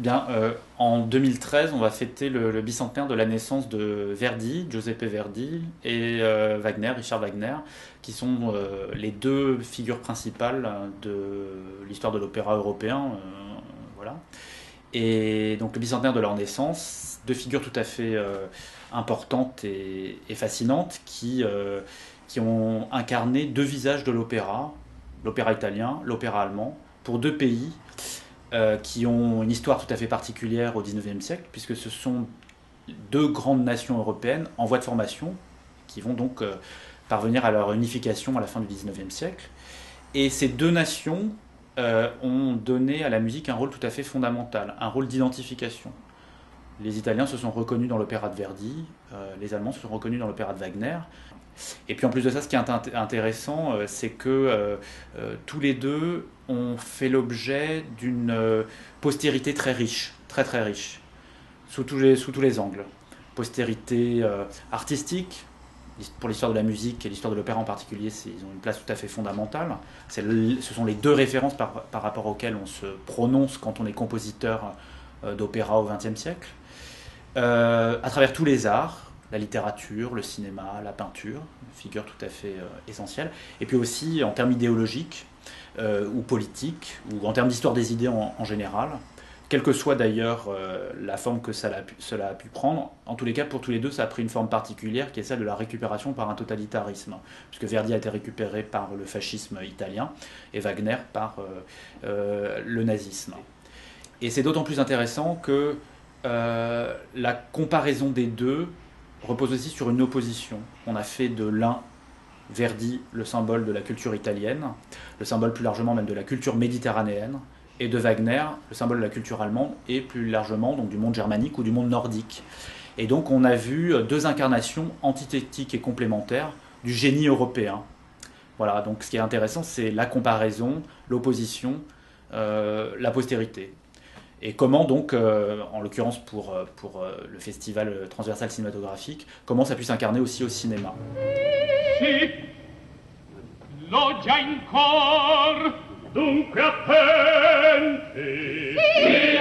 bien, en 2013, on va fêter le bicentenaire de la naissance de Verdi, Giuseppe Verdi, et Wagner, Richard Wagner, qui sont les deux figures principales de l'histoire de l'opéra européen. Voilà. Et donc le bicentenaire de leur naissance, deux figures tout à fait importantes et fascinantes qui ont incarné deux visages de l'opéra italien, l'opéra allemand, pour deux pays qui ont une histoire tout à fait particulière au XIXe siècle, puisque ce sont deux grandes nations européennes en voie de formation, qui vont donc parvenir à leur unification à la fin du XIXe siècle. Et ces deux nations ont donné à la musique un rôle tout à fait fondamental, un rôle d'identification. Les Italiens se sont reconnus dans l'opéra de Verdi, les Allemands se sont reconnus dans l'opéra de Wagner. Et puis en plus de ça, ce qui est intéressant, c'est que tous les deux ont fait l'objet d'une postérité très riche, très très riche, sous tous les angles. Postérité artistique, pour l'histoire de la musique et l'histoire de l'opéra en particulier, ils ont une place tout à fait fondamentale. Ce sont les deux références par rapport auxquelles on se prononce quand on est compositeur d'opéra au XXe siècle. À travers tous les arts, la littérature, le cinéma, la peinture, figure tout à fait essentielle. Et puis aussi en termes idéologiques ou politiques, ou en termes d'histoire des idées en général, quelle que soit d'ailleurs la forme que cela a pu prendre. En tous les cas, pour tous les deux, ça a pris une forme particulière qui est celle de la récupération par un totalitarisme, puisque Verdi a été récupéré par le fascisme italien et Wagner par le nazisme. Et c'est d'autant plus intéressant que la comparaison des deux repose aussi sur une opposition. On a fait de l'un, Verdi, le symbole de la culture italienne, le symbole plus largement même de la culture méditerranéenne, et de Wagner, le symbole de la culture allemande, et plus largement donc, du monde germanique ou du monde nordique. Et donc on a vu deux incarnations antithétiques et complémentaires du génie européen. Voilà, donc ce qui est intéressant, c'est la comparaison, l'opposition, la postérité. Et comment donc, en l'occurrence pour le festival transversal cinématographique, comment ça puisse s'incarner aussi au cinéma. Sì, l'ho già in cor, dunque attenti. Sì,